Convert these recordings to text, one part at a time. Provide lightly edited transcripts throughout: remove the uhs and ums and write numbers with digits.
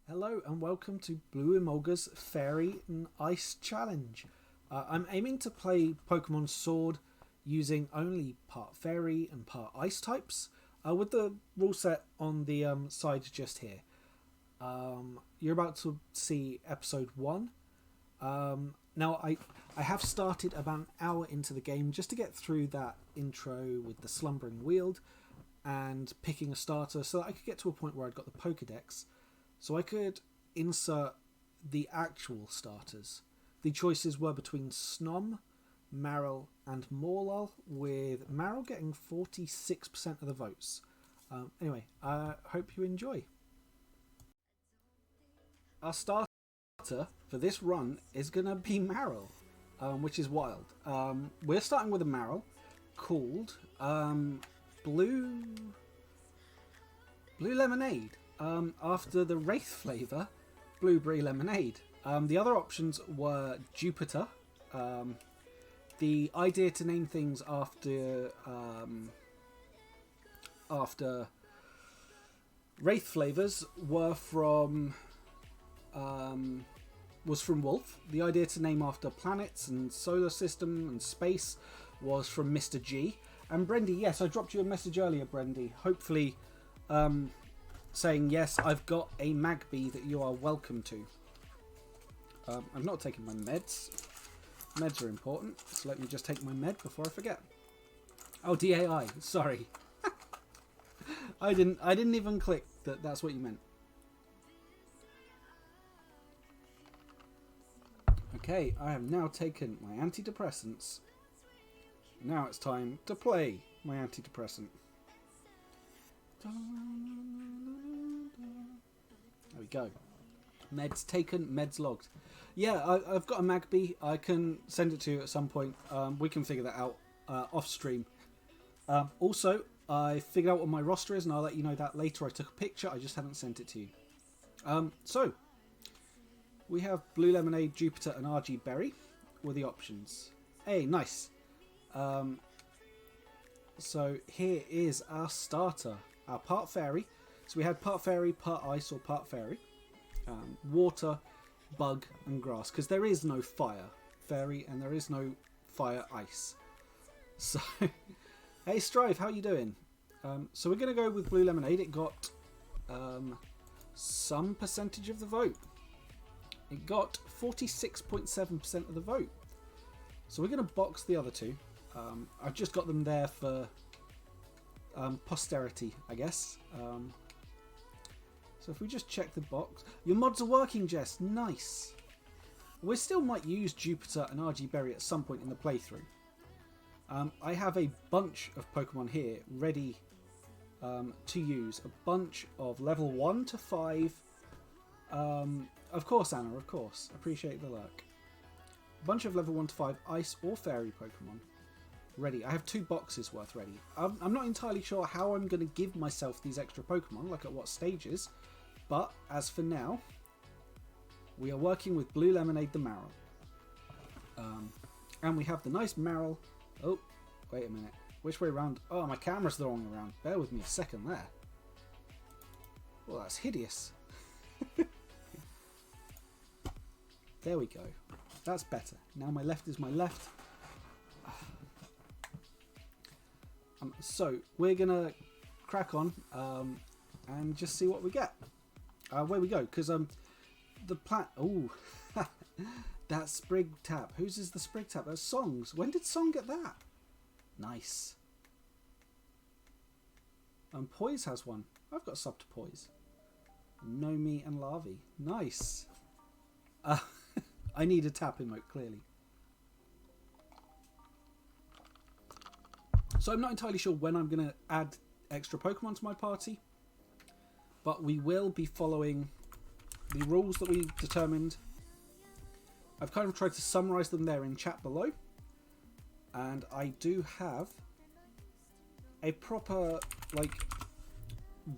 Hello and welcome to Blue Emolga's Fairy and Ice Challenge. I'm aiming to play Pokémon Sword using only part Fairy and part Ice types, with the rule set on the side just here. You're about to see episode 1. Now I have started about an hour into the game just to get through that intro with the Slumbering Weald and picking a starter so that I could get to a point where I'd got the Pokédex. So I could insert the actual starters. The choices were between Snom, Marill and Morlul, with Marill getting 46% of the votes. Anyway, I hope you enjoy. Our starter for this run is going to be Marill, which is wild. We're starting with a Marill called Blue Lemonade. After the Wraith flavour, Blueberry Lemonade. The other options were Jupiter. The idea to name things after Wraith flavours was from Wolf. The idea to name after planets and solar system and space was from Mr. G. And Brendy, yes, I dropped you a message earlier, Brendy. Hopefully, saying yes, I've got a Magby that you are welcome to. I've not taken my meds. Meds are important, so let me just take my med before I forget. Oh, DAI, sorry. I didn't even click that that's what you meant. Okay, I have now taken my antidepressants. Now it's time to play my antidepressant. There we go. Meds taken, meds logged. Yeah, I've got a Magby. I can send it to you at some point. We can figure that out off stream. Also, I figured out what my roster is, and I'll let you know that later. I took a picture. I just haven't sent it to you. So, we have Blue Lemonade, Jupiter, and RG Berry were the options. Hey, nice. So here is our starter. Our part Fairy. So we had part Fairy, part Ice, or part Fairy. Water, Bug, and Grass. Because there is no Fire Fairy and there is no Fire Ice. So, hey Strive, how you doing? So we're going to go with Blue Lemonade. It got some percentage of the vote. It got 46.7% of the vote. So we're going to box the other two. I've just got them there for posterity, I guess. So if we just check the box. Your mods are working, Jess. Nice. We still might use Jupiter and RG Berry at some point in the playthrough. I have a bunch of Pokemon here ready to use. A bunch of level 1 to 5. Of course, Anna, of course. Appreciate the lurk. A bunch of level 1 to 5 Ice or Fairy Pokemon ready. I have 2 boxes worth ready. I'm not entirely sure how I'm going to give myself these extra Pokemon, like at what stages, but as for now, we are working with Blue Lemonade the Marill. And we have the nice Marill. Oh, wait a minute. Which way around? Oh, my camera's the wrong way around. Bear with me a second there. Well, that's hideous. There we go. That's better. Now my left is my left. So we're gonna crack on and just see what we get. Where we go? Because the plant. Oh, that Sprig Tap. Whose is the Sprig Tap? That's Song's. When did Song get that? Nice. Poise has one. I've got a sub to Poise. Nomi and Larvae. Nice. I need a tap emote, clearly. So I'm not entirely sure when I'm going to add extra Pokemon to my party, but we will be following the rules that we determined. I've kind of tried to summarise them there in chat below, and I do have a proper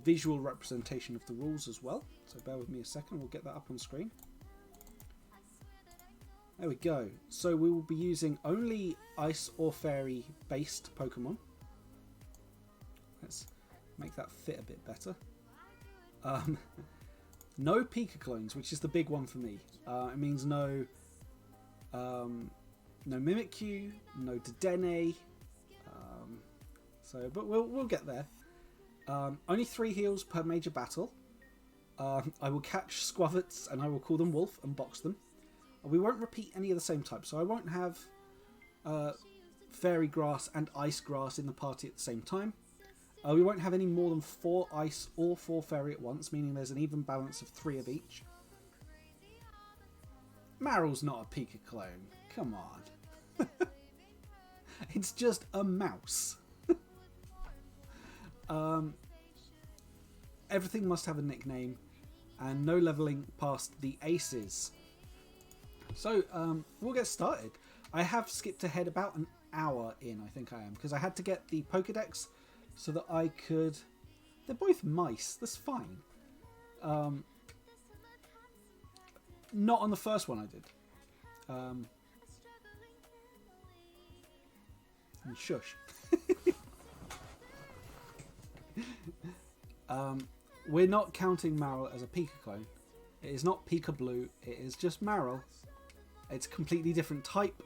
visual representation of the rules as well. So bear with me a second, we'll get that up on screen. There we go. So we will be using only Ice or Fairy based Pokemon. Let's make that fit a bit better. No Pika clones, which is the big one for me. It means no Mimikyu, no Dedenne. But we'll get there. Only 3 heals per major battle. I will catch Squavets and I will call them Wolf and box them. We won't repeat any of the same type, so I won't have Fairy Grass and Ice Grass in the party at the same time. We won't have any more than 4 Ice or 4 Fairy at once, meaning there's an even balance of 3 of each. Maryl's not a Pika clone. Come on. It's just a mouse. Everything must have a nickname, and no leveling past the aces. So we'll get started. I have skipped ahead about an hour in, I think I am, because I had to get the Pokedex so that I could... They're both mice, that's fine. Not on the first one I did. And shush. We're not counting Marill as a Pika clone. It is not Pika Blue, it is just Marill. It's a completely different type.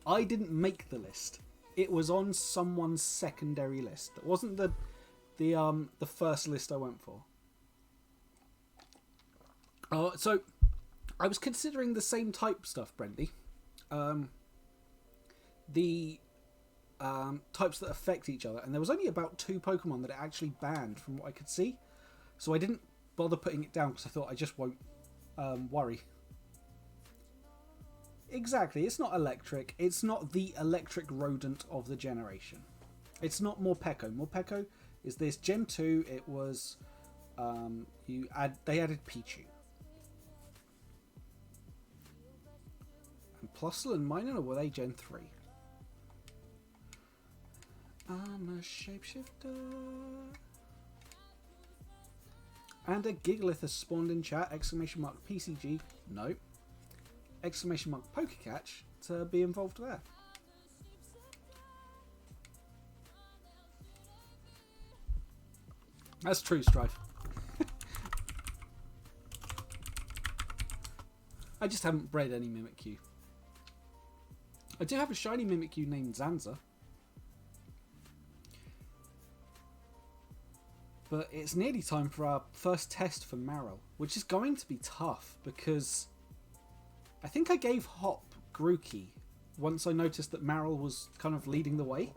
I didn't make the list. It was on someone's secondary list. It wasn't the first list I went for. So I was considering the same type stuff, Brendy. The types that affect each other, and there was only about 2 Pokemon that it actually banned from what I could see. So I didn't bother putting it down because I thought I just won't worry. Exactly, it's not electric. It's not the electric rodent of the generation. It's not Morpeko. Morpeko is this Gen 2. It was they added Pichu. And Plusle and Minun, or were they Gen 3? I'm a shapeshifter. And a Gigalith has spawned in chat. Exclamation mark PCG. No. Exclamation mark Pokecatch to be involved there. That's true, Strife. I just haven't bred any Mimikyu. I do have a shiny Mimikyu named Zanza. But it's nearly time for our first test for Marill, which is going to be tough because I think I gave Hop Grookey once I noticed that Marill was kind of leading the way.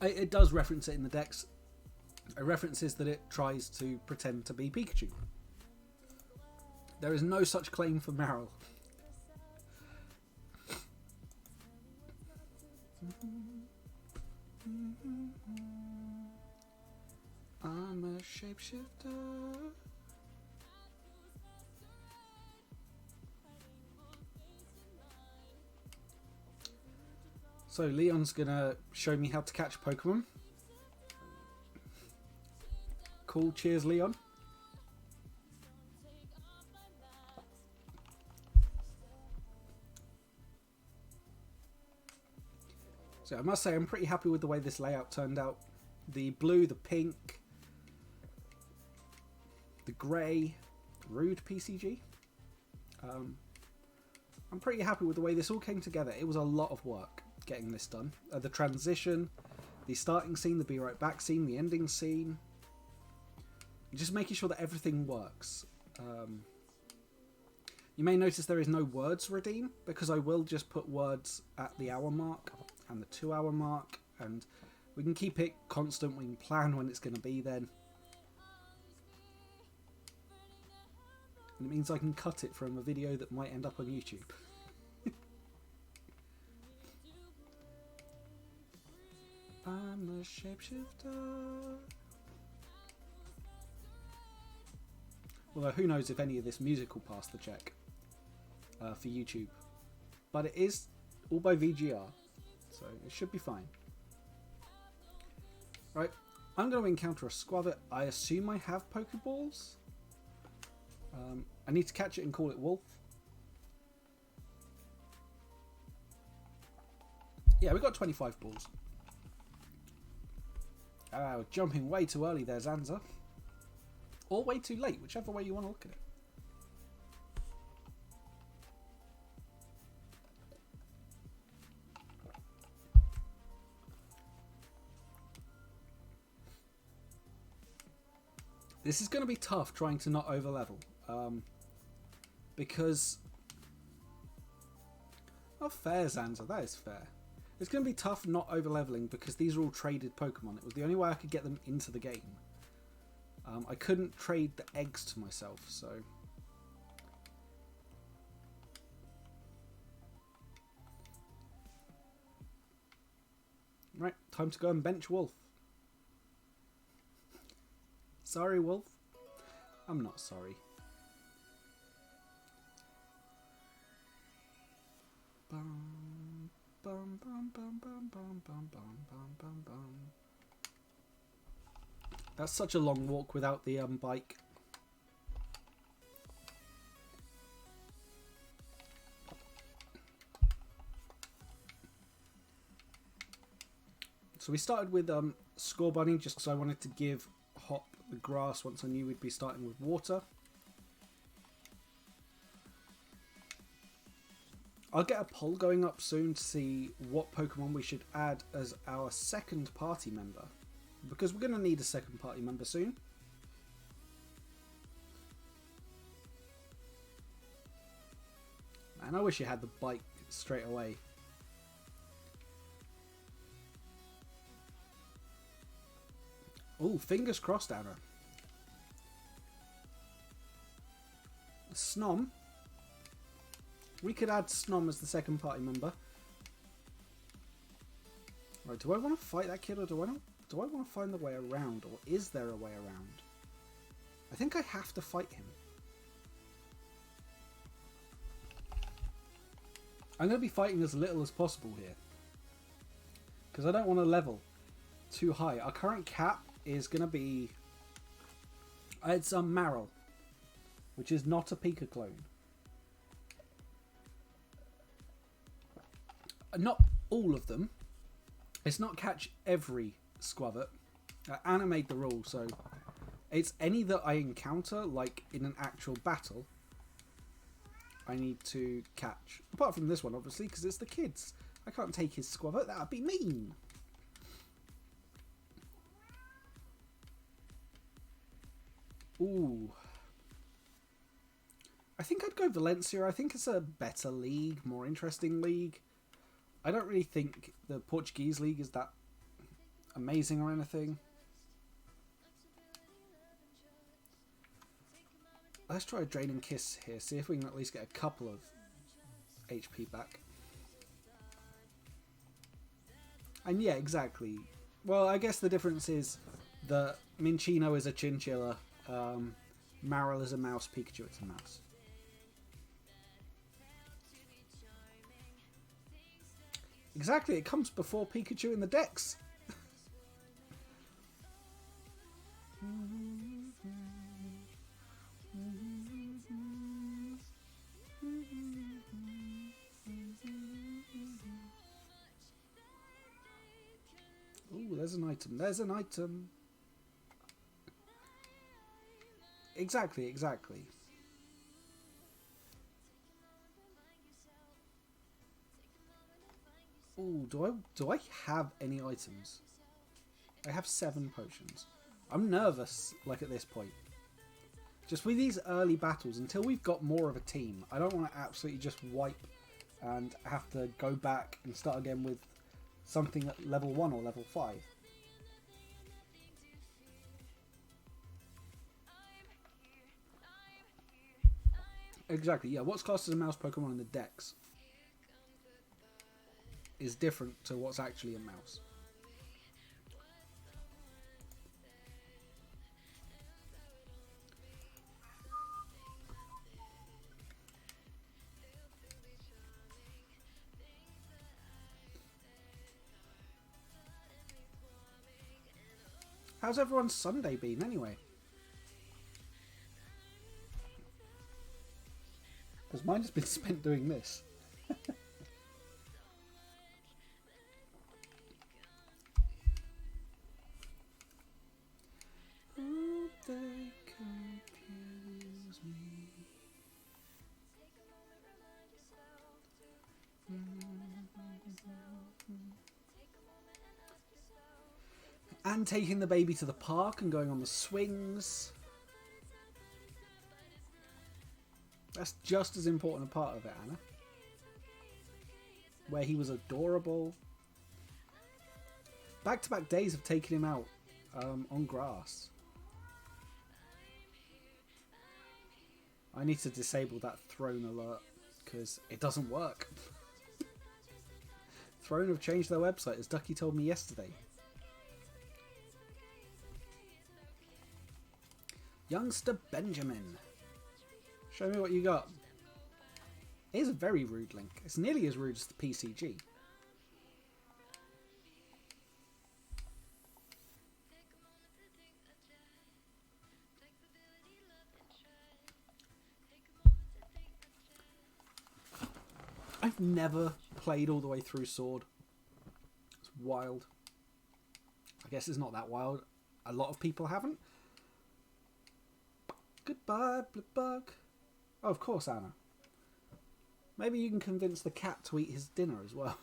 It does reference it in the dex. It references that it tries to pretend to be Pikachu. There is no such claim for Marill. I'm a shapeshifter. So Leon's gonna show me how to catch Pokemon. Cool, cheers Leon. So I must say I'm pretty happy with the way this layout turned out. The blue, the pink, the grey, rude PCG. I'm pretty happy with the way this all came together. It was a lot of work getting this done. The transition, the starting scene, the be right back scene, the ending scene. Just making sure that everything works. You may notice there is no words redeem because I will just put words at the hour mark and the 2 hour mark, and we can keep it constant. We can plan when it's going to be then. And it means I can cut it from a video that might end up on YouTube. I'm a shapeshifter. Although who knows if any of this music will pass the check for YouTube. But it is all by VGR, so it should be fine. Right, I'm going to encounter a Squavit. I assume I have Pokeballs. I need to catch it and call it Wolf. Yeah, we got 25 balls. Jumping way too early there, Zanza. Or way too late, whichever way you want to look at it. This is going to be tough trying to not overlevel. Because... Oh, fair, Zanza. That is fair. It's going to be tough not overleveling because these are all traded Pokemon. It was the only way I could get them into the game. I couldn't trade the eggs to myself, so... Right, time to go and bench Wolf. Sorry, Wolf. I'm not sorry. Bum, bum, bum, bum, bum, bum, bum, bum, bum, bum. That's such a long walk without the bike. So we started with Score Bunny just because I wanted to give Hop the grass once I knew we'd be starting with water. I'll get a poll going up soon to see what Pokemon we should add as our second party member. Because we're going to need a second party member soon. Man, I wish you had the bike straight away. Oh, fingers crossed, Anna. Snom. We could add Snom as the second party member. Right, do I want to fight that kid or do I not? Do I want to find the way around, or is there a way around? I think I have to fight him. I'm going to be fighting as little as possible here. Because I don't want to level too high. Our current cap is going to be... It's a Marill, which is not a Pika clone. Not all of them. It's not catch every Squavit. Anna made the rule, so it's any that I encounter, like in an actual battle, I need to catch. Apart from this one, obviously, because it's the kids. I can't take his Squavit, that would be mean. Ooh. I think I'd go Valencia. I think it's a better league, more interesting league. I don't really think the Portuguese league is that amazing or anything. Let's try a Draining Kiss here, see if we can at least get a couple of HP back. And yeah, exactly. Well, I guess the difference is that Minccino is a chinchilla, Marill is a mouse, Pikachu is a mouse. Exactly, it comes before Pikachu in the Dex. Ooh, there's an item. There's an item. Exactly, exactly. Ooh, do I have any items? I have 7 potions. I'm nervous, like, at this point. Just with these early battles, until we've got more of a team, I don't want to absolutely just wipe and have to go back and start again with something at level 1 or level 5. Exactly, yeah. What's classed as a mouse Pokemon in the Dex is different to what's actually a mouse. How's everyone's Sunday been anyway? Because mine has been spent doing this. And taking the baby to the park and going on the swings. That's just as important a part of it, Anna. Where he was adorable. Back-to-back days of taking him out on grass. I need to disable that throne alert because it doesn't work. Throne have changed their website, as Ducky told me yesterday. Youngster Benjamin. Show me what you got. It is a very rude link. It's nearly as rude as the PCG. I've never played all the way through Sword. It's wild. I guess it's not that wild. A lot of people haven't. Goodbye, Blipbug. Oh, of course, Anna. Maybe you can convince the cat to eat his dinner as well.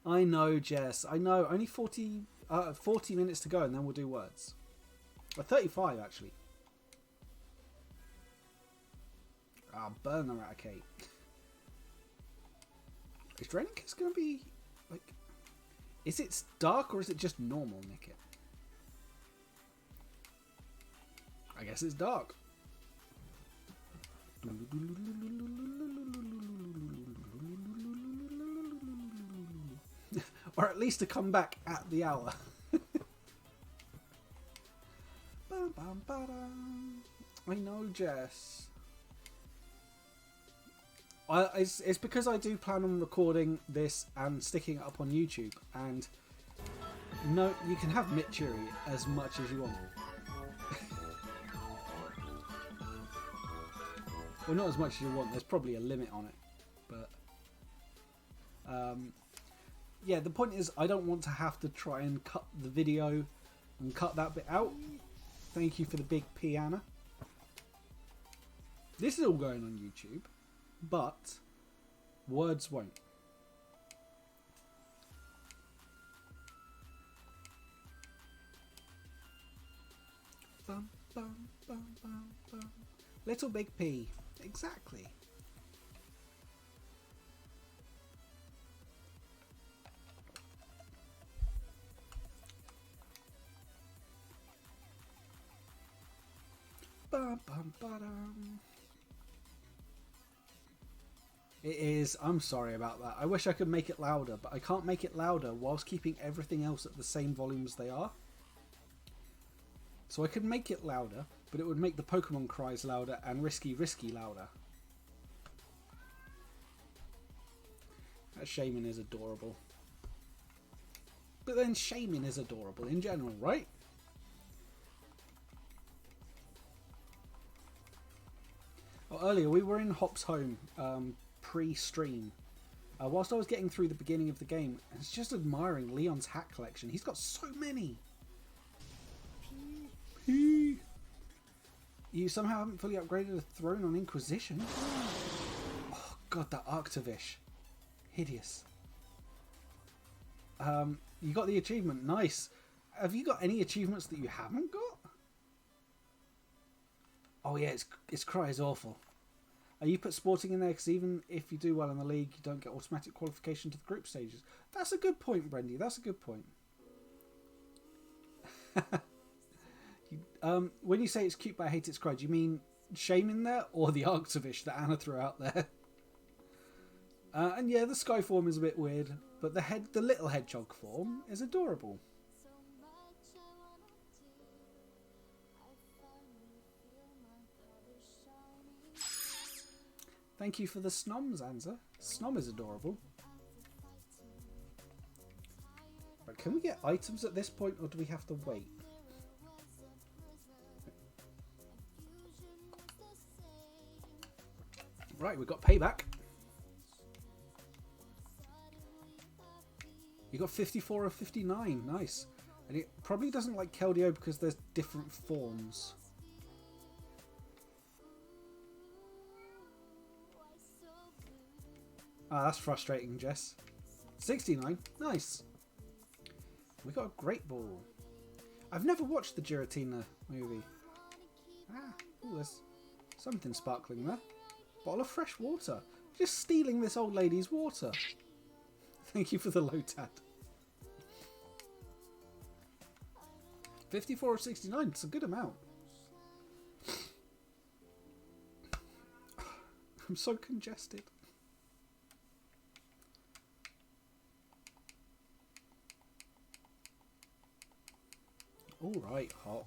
I know, Jess. I know. Only 40 minutes to go and then we'll do words. 35, actually. Ah, burn the Raticate. Is Drenicus going to be, like... Is it dark or is it just normal, Nickit? I guess it's dark. Or at least to come back at the hour. I know, Jess. It's because I do plan on recording this and sticking it up on YouTube. And no, you can have Mitchuri as much as you want. Well, not as much as you want. There's probably a limit on it. But yeah, the point is I don't want to have to try and cut the video and cut that bit out. Thank you for the big piano. This is all going on YouTube, but words won't. Bum, bum, bum, bum, bum. Little Big P. Exactly. Bum, bum, ba-dum. It is. I'm sorry about that. I wish I could make it louder, but I can't make it louder whilst keeping everything else at the same volume as they are. So I could make it louder, but it would make the Pokemon cries louder and Risky louder. That Shaman is adorable. But then Shaman is adorable in general, right? Well, earlier we were in Hop's home pre-stream. Whilst I was getting through the beginning of the game, and it's just admiring Leon's hat collection. He's got so many. You somehow haven't fully upgraded a throne on Inquisition. Oh god, that Arctovish. Hideous. You got the achievement. Nice. Have you got any achievements that you haven't got? Oh yeah, its cry is awful. You put sporting in there because even if you do well in the league, you don't get automatic qualification to the group stages. That's a good point, Brendy. That's a good point. When you say it's cute but I hate its cry, do you mean Shaman there or the Arctovish that Anna threw out there? And yeah, the sky form is a bit weird, but the little hedgehog form is adorable. Thank you for the Snoms, Anza. Snom is adorable. Right, can we get items at this point, or do we have to wait? Right, we've got payback. You got 54 or 59. Nice. And it probably doesn't like Keldeo because there's different forms. Ah, that's frustrating, Jess. 69. Nice. We got a great ball. I've never watched the Giratina movie. Ah, ooh, there's something sparkling there. Bottle of fresh water. Just stealing this old lady's water. Thank you for the Lotad. 54 of 69. It's a good amount. I'm so congested. Alright, Hop.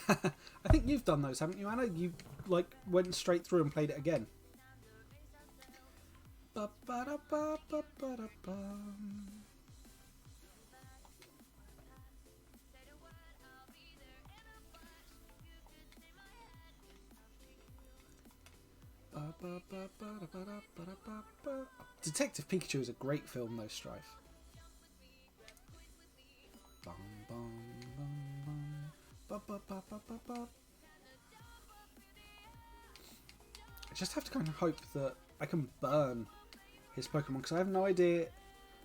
I think you've done those, haven't you, Anna? You like went straight through and played it again. Detective Pikachu is a great film, though, Strife. I just have to kind of hope that I can burn his Pokemon, because I have no idea.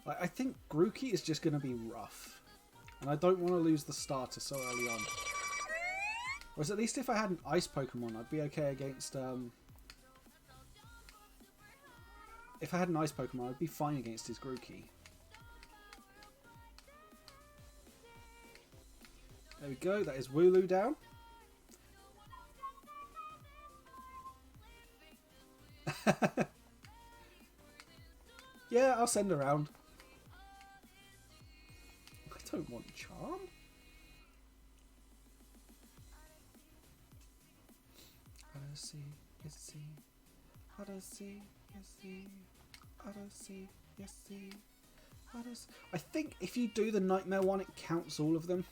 I think Grookey is just going to be rough, and I don't want to lose the starter so early on. Whereas at least if I had an Ice Pokemon, I'd be okay against... If I had an Ice Pokemon, I'd be fine against his Grookey. There we go, that is Wooloo down. Yeah, I'll send around. I don't want Charm. I don't see, yes, see. I don't see, yes, see. I don't see, yes, see. I don't see. I think if you do the Nightmare one, it counts all of them.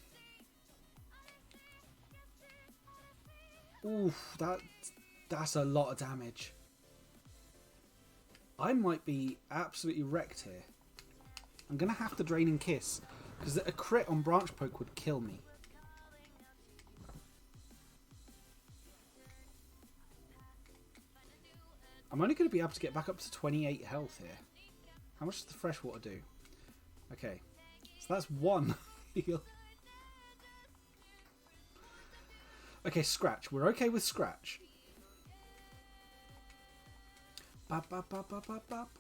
Oof, that's a lot of damage. I might be absolutely wrecked here. I'm going to have to Draining Kiss, because a crit on Branch Poke would kill me. I'm only going to be able to get back up to 28 health here. How much does the fresh water do? Okay, so that's one heal. Okay, Scratch. We're okay with Scratch. Bop, bop, bop, bop, bop, bop.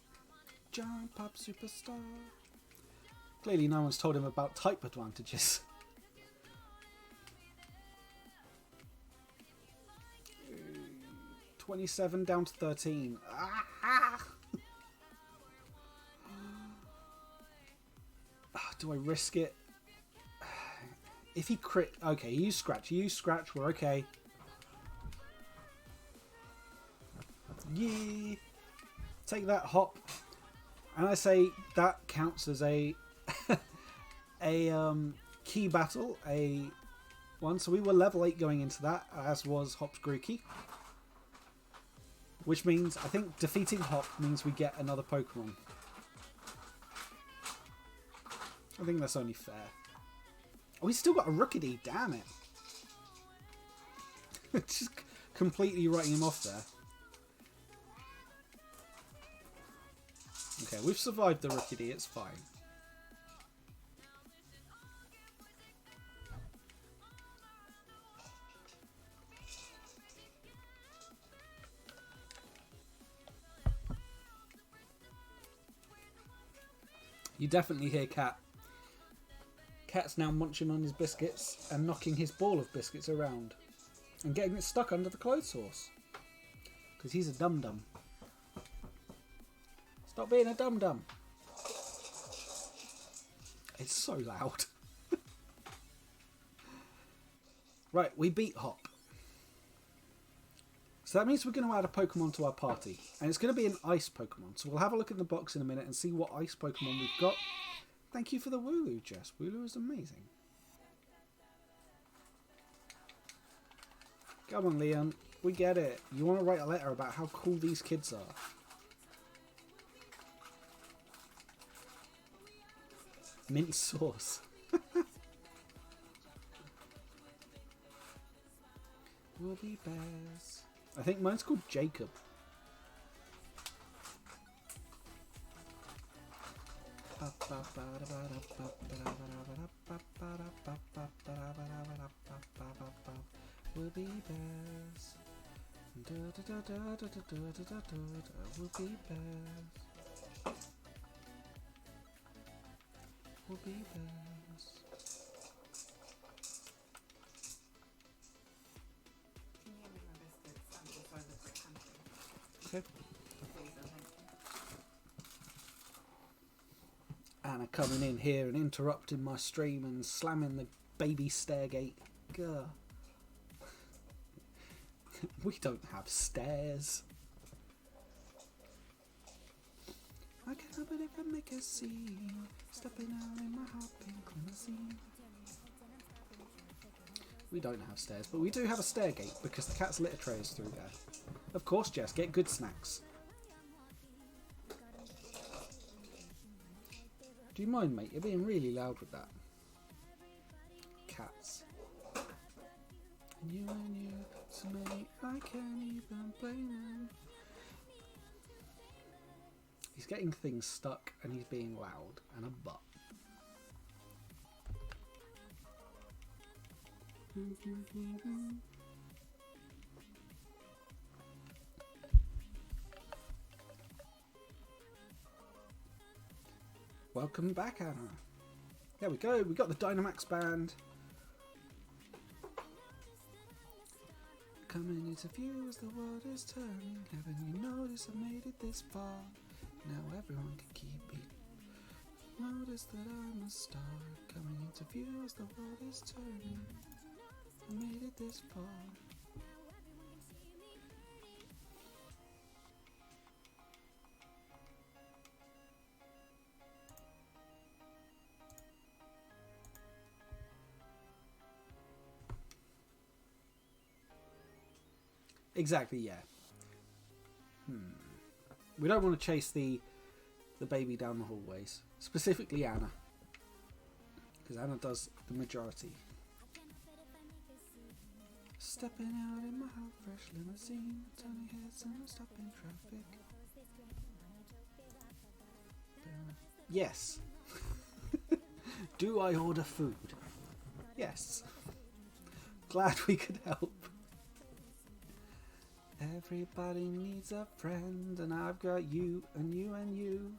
Jump up, superstar. Clearly no one's told him about type advantages. 27 down to 13. Ah! Do I risk it? If he crit... Okay, you use Scratch. You use Scratch. We're okay. Yeah. Take that, Hop. And I say that counts as a... key battle. A one. So we were level 8 going into that, as was Hop's Grookey. Which means, I think defeating Hop means we get another Pokemon. I think that's only fair. Oh, he's still got a Rookidee, damn it. Just completely writing him off there. Okay, we've survived the Rookidee, it's fine. You definitely hear Cat. Cat's now munching on his biscuits and knocking his ball of biscuits around. And getting it stuck under the clothes horse. Because he's a dum-dum. Stop being a dum-dum. It's so loud. Right, we beat Hop. So that means we're going to add a Pokemon to our party. And it's going to be an Ice Pokemon. So we'll have a look in the box in a minute and see what Ice Pokemon we've got. Thank you for the Wooloo, Jess. Wooloo is amazing. Come on, Leon. We get it. You want to write a letter about how cool these kids are. Mint sauce. We'll be bears. I think mine's called Jacob. We'll be bears. We'll be bears. We'll be bears. Okay. Anna coming in here and interrupting my stream and slamming the baby stairgate. Gah. We don't have stairs. I can't believe I make a scene, stepping out in my hot pink limousine. We don't have stairs, but we do have a stairgate because the cat's litter tray is through there. Of course, Jess, get good snacks. Do you mind, mate? You're being really loud with that. Cats. And you, so many, I can't even blame him. He's getting things stuck and he's being loud and a butt. Welcome back, Anna. There we go, we got the Dynamax band. Coming into view as the world is turning. Haven't you noticed I made it this far? Now everyone can keep it. Notice that I'm a star. Coming into view as the world is turning. I made it this far. Exactly, yeah. We don't want to chase the baby down the hallways. Specifically Anna. Because Anna does the majority. Stepping out in my hot fresh limousine, turning heads and I'm stopping traffic. Yes. Do I order food? Yes. Glad we could help. Everybody needs a friend, and I've got you, and you, and you.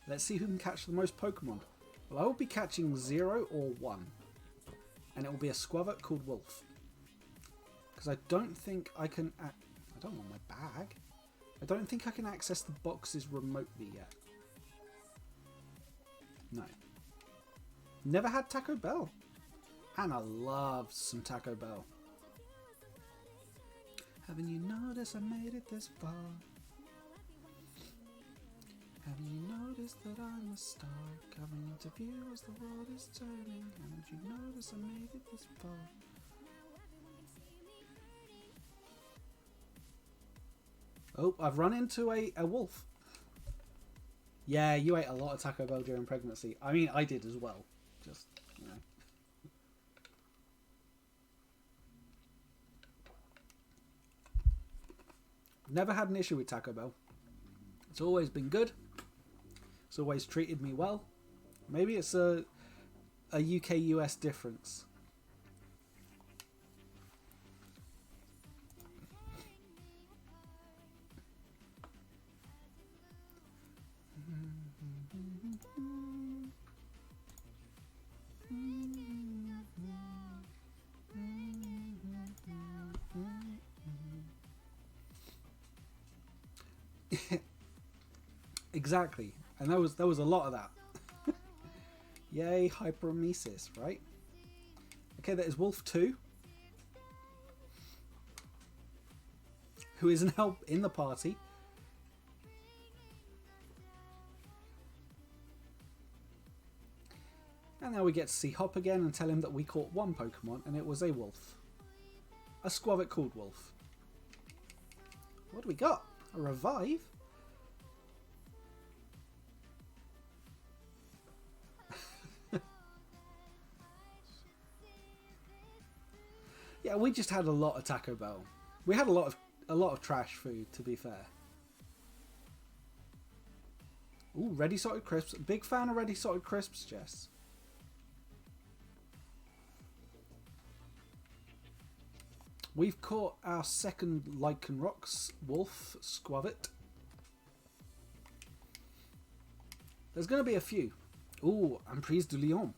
Let's see who can catch the most Pokemon. Well, I will be catching 0 or 1. And it will be a Squavert called Wolf. Because I don't think I can... I don't want my bag. I don't think I can access the boxes remotely yet. No. Never had Taco Bell. Hannah loves some Taco Bell. Haven't you noticed I made it this far? Haven't you noticed that I'm a star? Coming into view as the world is turning. Haven't you noticed I made it this far? Oh, I've run into a wolf. Yeah, you ate a lot of Taco Bell during pregnancy. I mean, I did as well. Just, you know. Never had an issue with Taco Bell. It's always been good. It's always treated me well. Maybe it's a UK-US difference. Exactly, and there was a lot of that. Yay, hyperemesis, right? Okay, that is Wolf 2, who is now in the party. And now we get to see Hop again and tell him that we caught one Pokemon and it was a wolf. A Squavit called Wolf. What do we got? A Revive? Yeah, We just had a lot of Taco Bell. We had a lot of trash food, to be fair. Ooh, ready salted crisps. Big fan of ready salted crisps, Jess. We've caught our second Lycan Rocks wolf, Squavit. There's going to be a few. Ooh, Emprise du Lion.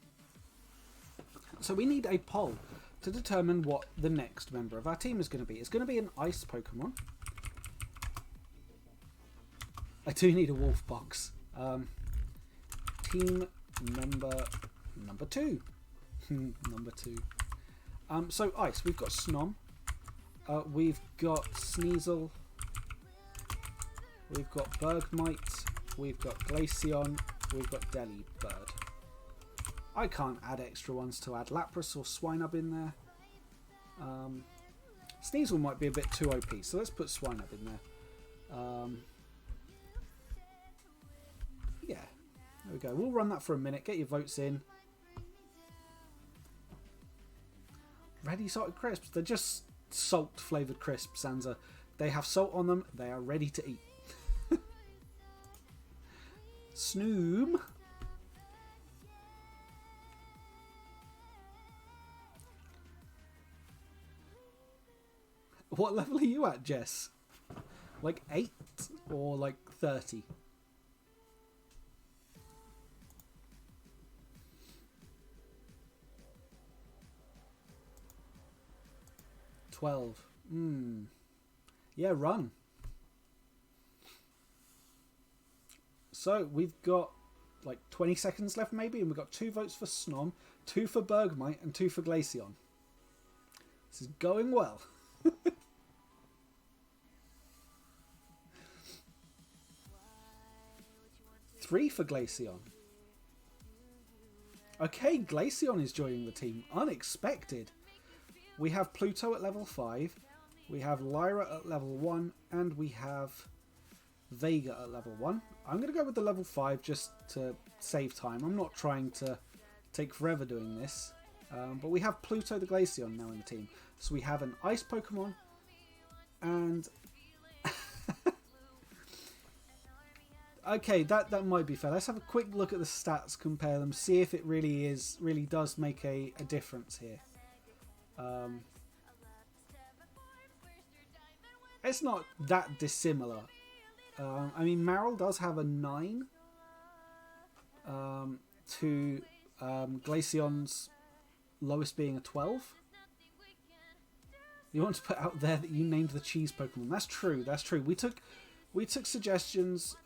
So we need a poll to determine what the next member of our team is going to be. It's going to be an ice Pokemon. I do need a wolf box. Team member number 2. Number 2. So ice. We've got Snom. We've got Sneasel. We've got Bergmite. We've got Glaceon. We've got Delibird. I can't add extra ones to add Lapras or Swinub in there. Sneasel might be a bit too OP, so let's put Swinub in there. Yeah, there we go. We'll run that for a minute. Get your votes in. Ready salted crisps. They're just salt flavoured crisps, Sansa. They have salt on them. They are ready to eat. Snoom. What level are you at, Jess? Like 8 or like 30? $12. Yeah, run. So we've got like 20 seconds left maybe, and we've got 2 votes for Snom, 2 for Bergmite, and 2 for Glaceon. This is going well. 3 for Glaceon. Okay, Glaceon is joining the team. Unexpected. We have Pluto at level 5. We have Lyra at level 1. And we have Vega at level 1. I'm going to go with the level 5 just to save time. I'm not trying to take forever doing this. But we have Pluto the Glaceon now in the team. So we have an Ice Pokemon. And... okay, that might be fair. Let's have a quick look at the stats, compare them, see if it really does make a difference here. It's not that dissimilar. I mean, Marill does have a 9 to Glaceon's lowest being a 12. You want to put out there that you named the cheese Pokemon. That's true. That's true. We took suggestions.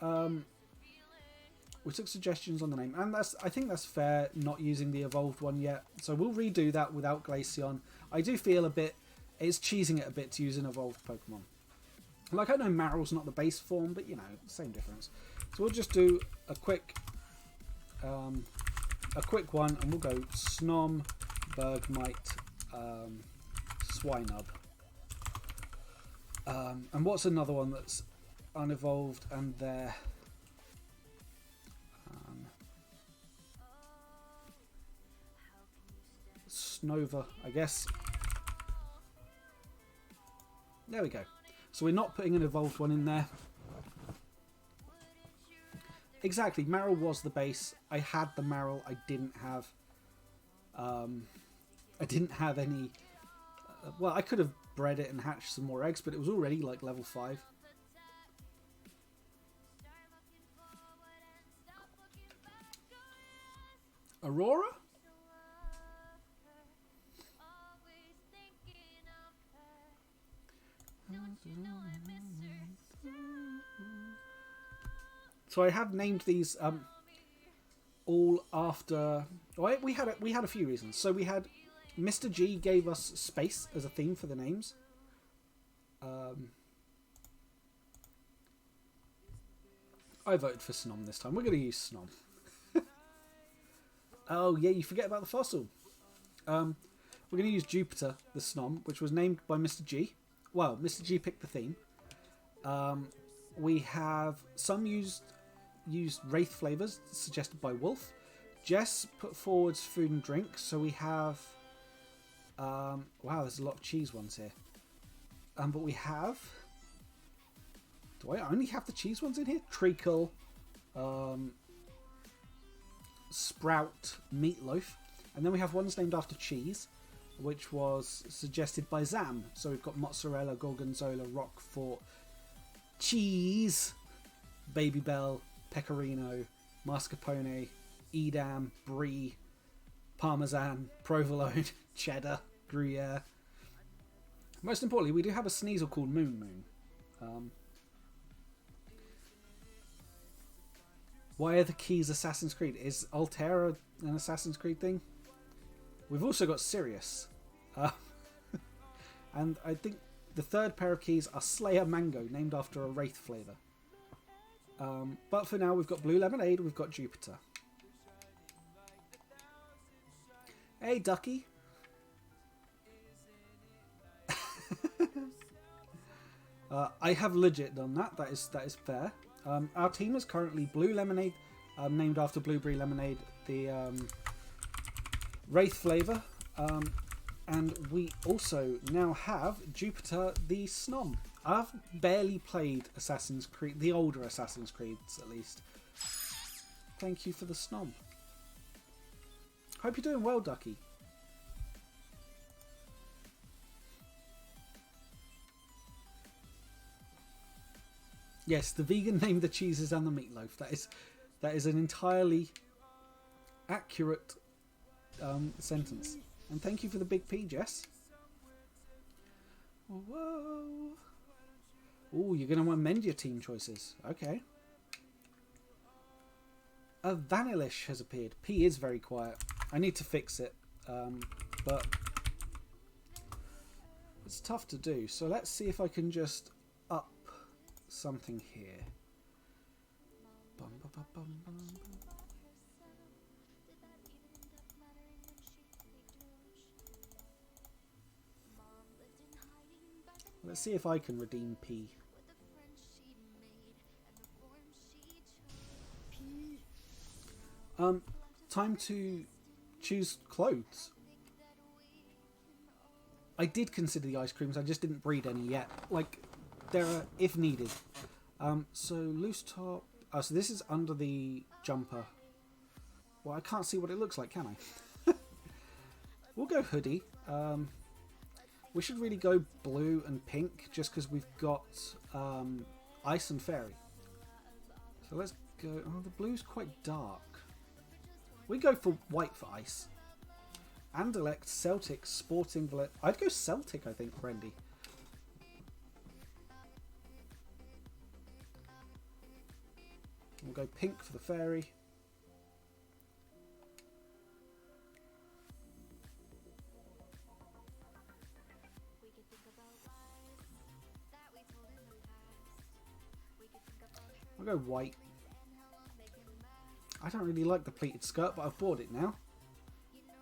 We took suggestions on the name, and I think that's fair. Not using the evolved one yet, so we'll redo that without Glaceon. I do feel it's cheesing it a bit to use an evolved Pokemon. Like, I know Marill's not the base form, but you know, same difference. So we'll just do a quick one, and we'll go Snom, Bergmite, Swinub. And what's another one that's unevolved and there? Snova, I guess. There we go. So we're not putting an evolved one in there. Exactly, Marill was the base. I had the Marill. I didn't have any. Well, I could have bred it and hatched some more eggs, but it was already like level 5. Aurora? So I have named these all after. Well, we had a few reasons. So we had Mr. G gave us space as a theme for the names. I voted for Snom this time. We're going to use Snom. Oh yeah, you forget about the fossil. We're going to use Jupiter the Snom, which was named by Mr. G. Well, Mr. G picked the theme. We have some used Wraith flavours suggested by Wolf. Jess put forwards food and drink, so we have Wow, there's a lot of cheese ones here. But we have... Do I only have the cheese ones in here? Treacle, Sprout, Meatloaf. And then we have ones named after cheese, which was suggested by Zam. So we've got mozzarella, gorgonzola, roquefort, cheese, Babybel, pecorino, mascarpone, Edam, brie, parmesan, provolone, cheddar, gruyere. Most importantly, we do have a sneasel called Moon Moon. Why are the keys Assassin's Creed? Is Altera an Assassin's Creed thing? We've also got Sirius. And I think the third pair of keys are Slayer Mango, named after a Wraith flavour. But for now, we've got Blue Lemonade, we've got Jupiter. Hey, Ducky. I have legit done that. That is fair. Our team is currently Blue Lemonade, named after Blueberry Lemonade, the Wraith flavour. And we also now have Jupiter the Snom. I've barely played Assassin's Creed, the older Assassin's Creeds at least. Thank you for the Snom. Hope you're doing well, Ducky. Yes, the vegan named the cheeses and the meatloaf. That is an entirely accurate sentence. And thank you for the big P, Jess. Whoa. Oh, you're going to amend your team choices. Okay. A Vanillish has appeared. P is very quiet. I need to fix it. But it's tough to do. So let's see if I can just up something here. Bum, bum, bum, bum, bum, bum. Let's see if I can redeem P. Time to choose clothes. I did consider the ice creams, I just didn't breed any yet. Like, there are, if needed. So, loose top. Oh, so this is under the jumper. Well, I can't see what it looks like, can I? We'll go hoodie. We should really go blue and pink, just because we've got ice and fairy. So let's go... Oh, the blue's quite dark. We go for white for ice. Andelect, Celtic, Sporting... I'd go Celtic, I think, Randy. We'll go pink for the fairy. I'll go white. I don't really like the pleated skirt, but I've bought it now.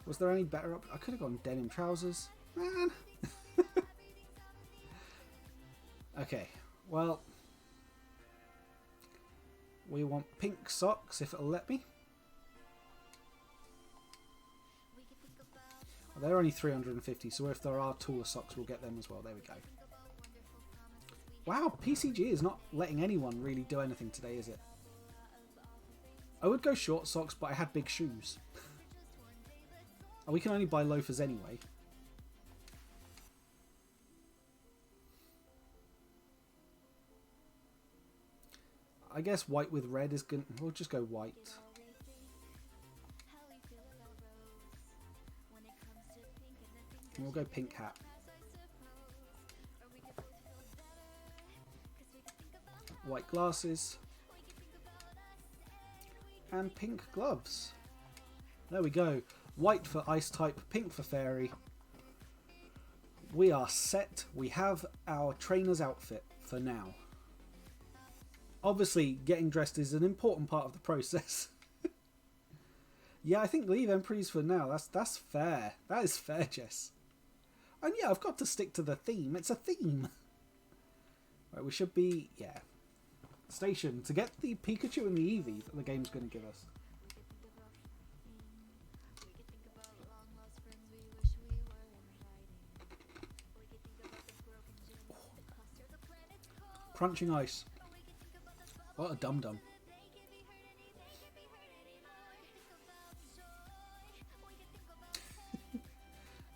Was there any better up? I could have gone denim trousers. Man. Okay, well. We want pink socks, if it'll let me. Well, they're only 350, so if there are taller socks, we'll get them as well. There we go. Wow, PCG is not letting anyone really do anything today, is it? I would go short socks, but I had big shoes. And we can only buy loafers anyway. I guess white with red is good. We'll just go white. And we'll go pink hat. White glasses. And pink gloves. There we go. White for ice type, pink for fairy. We are set. We have our trainer's outfit for now. Obviously, getting dressed is an important part of the process. Yeah, I think leave Emprys for now. That's fair. That is fair, Jess. And yeah, I've got to stick to the theme. It's a theme. Right, we should be... Yeah. Station to get the Pikachu and the Eevee that the game's going to give us. crunching ice. What a dum-dum.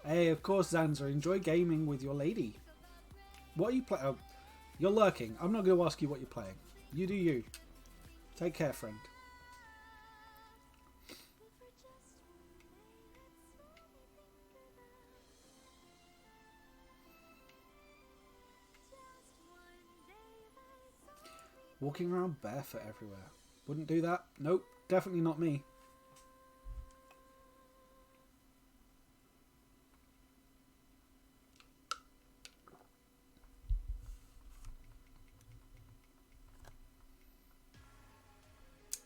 Hey, of course, Zanza. Enjoy gaming with your lady. What are you playing? Oh, you're lurking. I'm not going to ask you what you're playing. You do you. Take care, friend. Walking around barefoot everywhere. Wouldn't do that. Nope, definitely not me.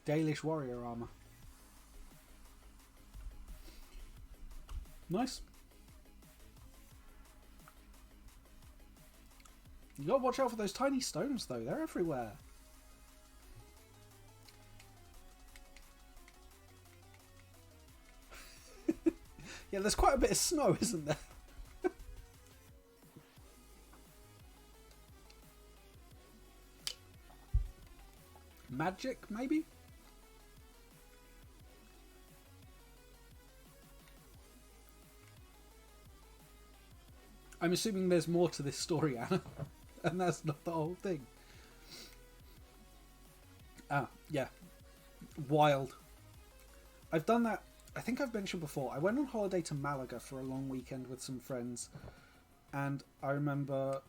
Dalish warrior armor. Nice. You gotta watch out for those tiny stones though, they're everywhere. Yeah, there's quite a bit of snow, isn't there? Magic, maybe? I'm assuming there's more to this story, Anna. And that's not the whole thing. Ah, yeah. Wild. I've done that. I think I've mentioned before. I went on holiday to Malaga for a long weekend with some friends. And I remember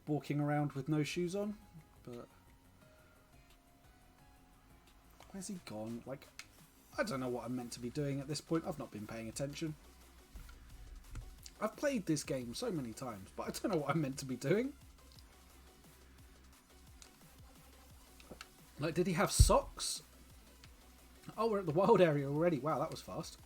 walking around with no shoes on. But where's he gone? Like, I don't know what I'm meant to be doing at this point. I've not been paying attention. I've played this game so many times, but I don't know what I'm meant to be doing. Like, did he have socks? Oh, we're at the wild area already. Wow, that was fast.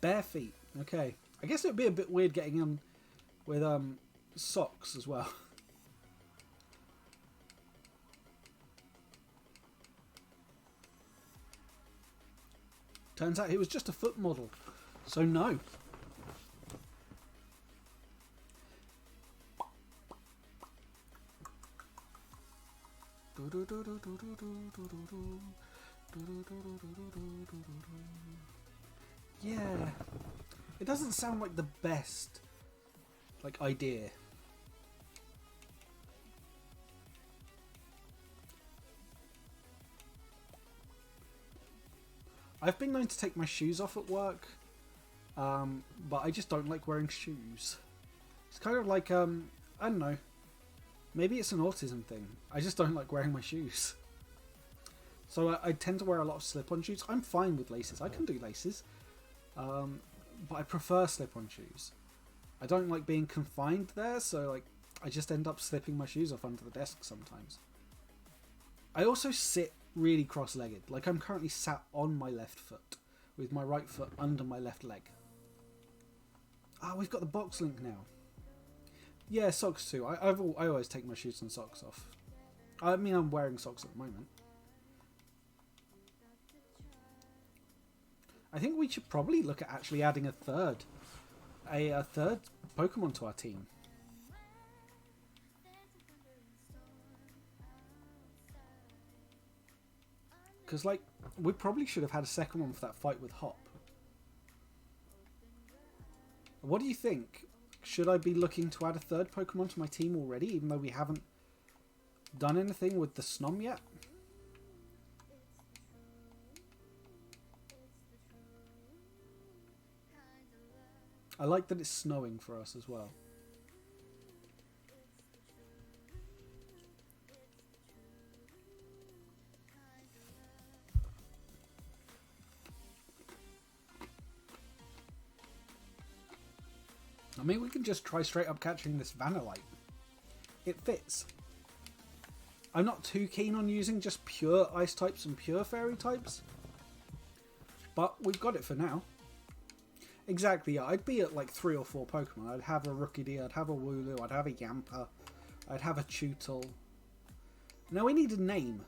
Bare feet. Okay. I guess it would be a bit weird getting him with socks as well. Turns out he was just a foot model. So no. Yeah. It doesn't sound like the best idea. I've been known to take my shoes off at work, but I just don't like wearing shoes. It's kind of like, I don't know, maybe it's an autism thing. I just don't like wearing my shoes. So I tend to wear a lot of slip-on shoes. I'm fine with laces. I can do laces, but I prefer slip-on shoes. I don't like being confined there, so I just end up slipping my shoes off under the desk sometimes. I also sit really cross-legged. Like, I'm currently sat on my left foot with my right foot under my left leg. Ah, we've got the box link now. Yeah, socks too. I always take my shoes and socks off. I mean, I'm wearing socks at the moment. I think we should probably look at actually adding a third Pokemon to our team. Because, we probably should have had a second one for that fight with Hop. What do you think? Should I be looking to add a third Pokemon to my team already, even though we haven't done anything with the Snom yet? I like that it's snowing for us as well. I mean, we can just try straight up catching this Vanillite. It fits. I'm not too keen on using just pure ice types and pure fairy types, but we've got it for now. Exactly, yeah. I'd be at 3 or 4 Pokemon. I'd have a Rookidee, I'd have a Wooloo, I'd have a Yamper, I'd have a Chewtle. Now we need a name.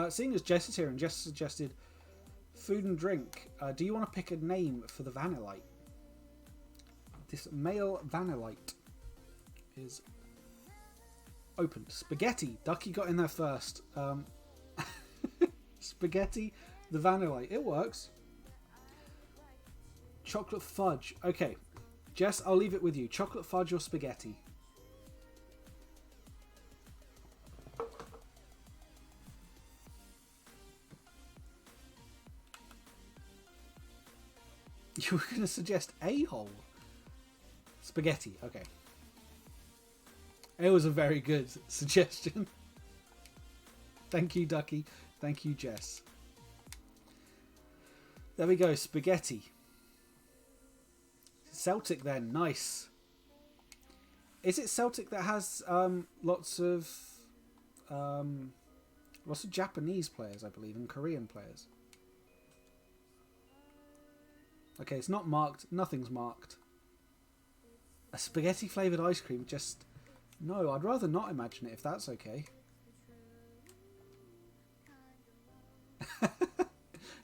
Seeing as Jess is here, and Jess suggested Food and drink. Do you want to pick a name for the Vanillite? This male Vanillite is opened. Spaghetti. Ducky got in there first. Spaghetti, the Vanillite. It works. Chocolate fudge. Okay. Jess, I'll leave it with you. Chocolate fudge or spaghetti? You were going to suggest a-hole. Spaghetti. Okay. It was a very good suggestion. Thank you, Ducky. Thank you, Jess. There we go. Spaghetti. Celtic then. Nice. Is it Celtic that has lots of Japanese players, I believe, and Korean players? Okay, it's not marked. Nothing's marked. A spaghetti flavoured ice cream, just... No, I'd rather not imagine it, if that's okay.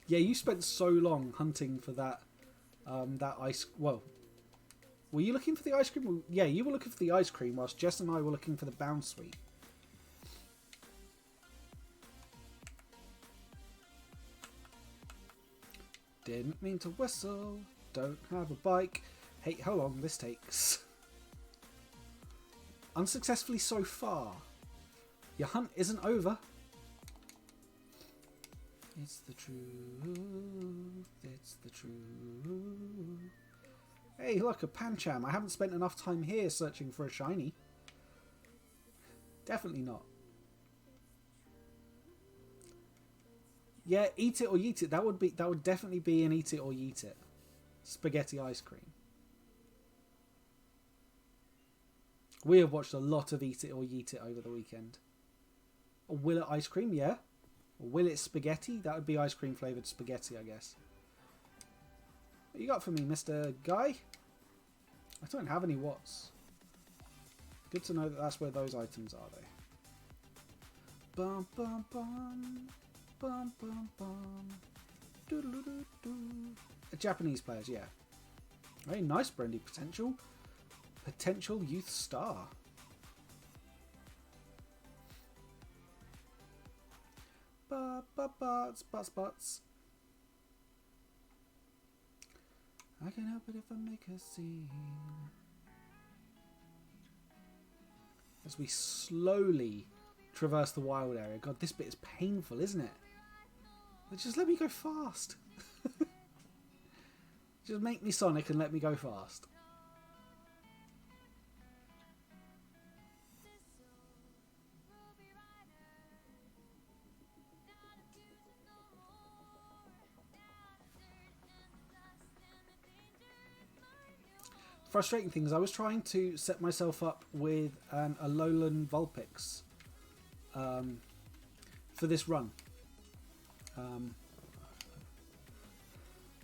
Yeah, you spent so long hunting for that that ice... Well, were you looking for the ice cream? Yeah, you were looking for the ice cream, whilst Jess and I were looking for the Bounce Sweet. Didn't mean to whistle. Don't have a bike. Hate how long this takes. Unsuccessfully so far. Your hunt isn't over. It's the truth. It's the truth. Hey, look, a Pancham. I haven't spent enough time here searching for a shiny. Definitely not. Yeah, eat it or yeet it. That would definitely be an eat it or yeet it. Spaghetti ice cream. We have watched a lot of Eat It or Yeet It over the weekend. Or will it ice cream? Yeah. Or will it spaghetti? That would be ice cream flavoured spaghetti, I guess. What you got for me, Mr. Guy? I don't have any what's. Good to know that that's where those items are, though. Bum, bum, bum. Bum, bum, bum. Doo-doo-doo-doo. Japanese players, yeah. Very nice, Brandy. Potential youth star. Butts. I can help it if I make a scene. As we slowly traverse the wild area. God, this bit is painful, isn't it? Just let me go fast. Just make me Sonic and let me go fast. Frustrating things. I was trying to set myself up with an Alolan Vulpix for this run.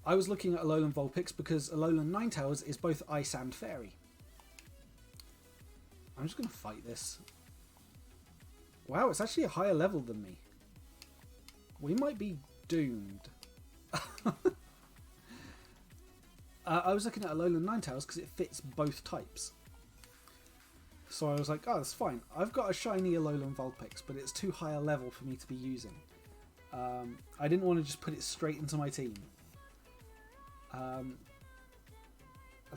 I was looking at Alolan Vulpix because Alolan Ninetales is both Ice and Fairy. I'm just going to fight this. Wow, it's actually a higher level than me. We might be doomed. I was looking at Alolan Ninetales because it fits both types. So I was like, oh, that's fine. I've got a shiny Alolan Vulpix, but it's too high a level for me to be using. I didn't want to just put it straight into my team.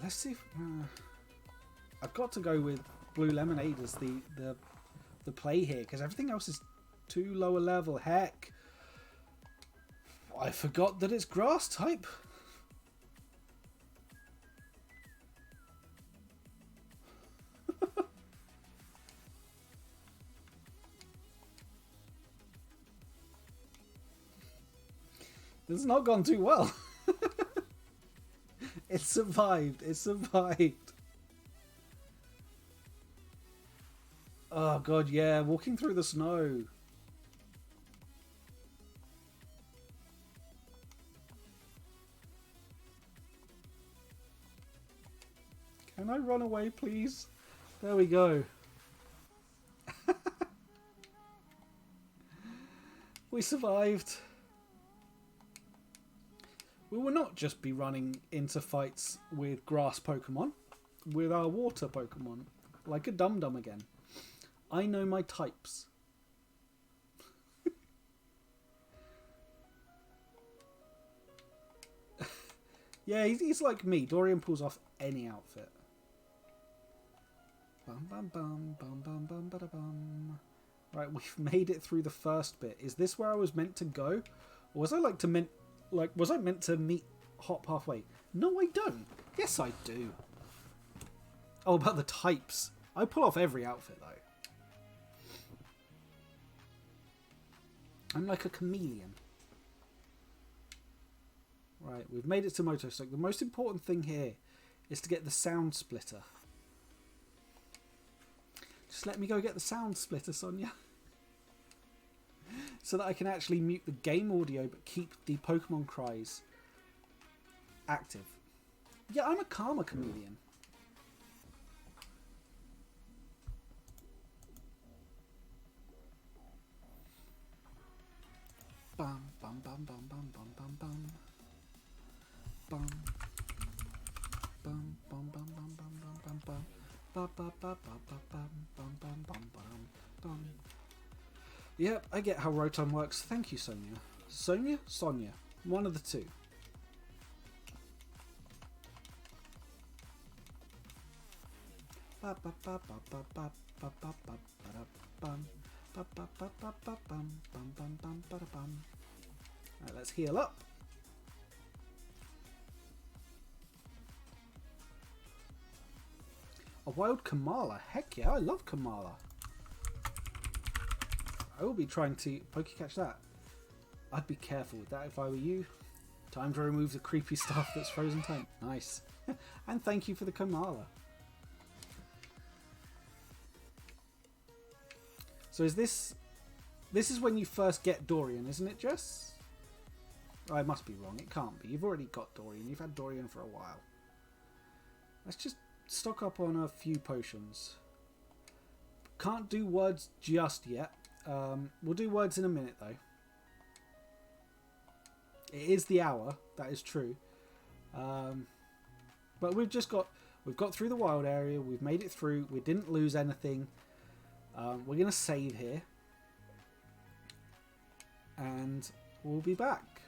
Let's see if... I've got to go with Blue Lemonade as the play here, because everything else is too low a level. Heck, I forgot that it's grass type. It's not gone too well. It survived. It survived. Oh god, yeah. Walking through the snow. Can I run away, please? There we go. We survived. we will not just be running into fights with grass Pokemon, with our water Pokemon, like a Dum-Dum again. I know my types. Yeah, he's like me. Dorian pulls off any outfit. Bum bum bum bum bum bum bada bum. Right, we've made it through the first bit. Is this where I was meant to go, or was I was I meant to meet Hop halfway? No, I don't. Yes, I do. Oh, about the types. I pull off every outfit though. I'm like a chameleon. Right, we've made it to Motostoke. The most important thing here is to get the sound splitter. Just let me go get the sound splitter, Sonia. So that I can actually mute the game audio but keep the Pokemon cries active. Yeah, I'm a Karma chameleon. Bum bum bum bum bum bum bum bum. Bum bum bum bum bum bum bum bum. Ba ba ba ba ba bum bum bum bum bum bum. Yep, I get how Rotom works. Thank you, Sonia. Sonia? Sonia. One of the two. Ba ba ba ba ba ba ba ba ba ba bum. Ba ba ba ba ba bum bum bum bum ba bum. Right, let's heal up. A wild Kamala. Heck yeah, I love Kamala. I will be trying to Pokecatch that. I'd be careful with that if I were you. Time to remove the creepy stuff that's frozen tank. Nice. And thank you for the Kamala. So is this is when you first get Dorian, isn't it, Jess? Oh, I must be wrong. It can't be. You've already got Dorian. You've had Dorian for a while. Let's just stock up on a few potions. Can't do words just yet. We'll do words in a minute though. It is the hour, that is true. But we've got through the wild area. We've made it through. We didn't lose anything. We're gonna save here, and we'll be back.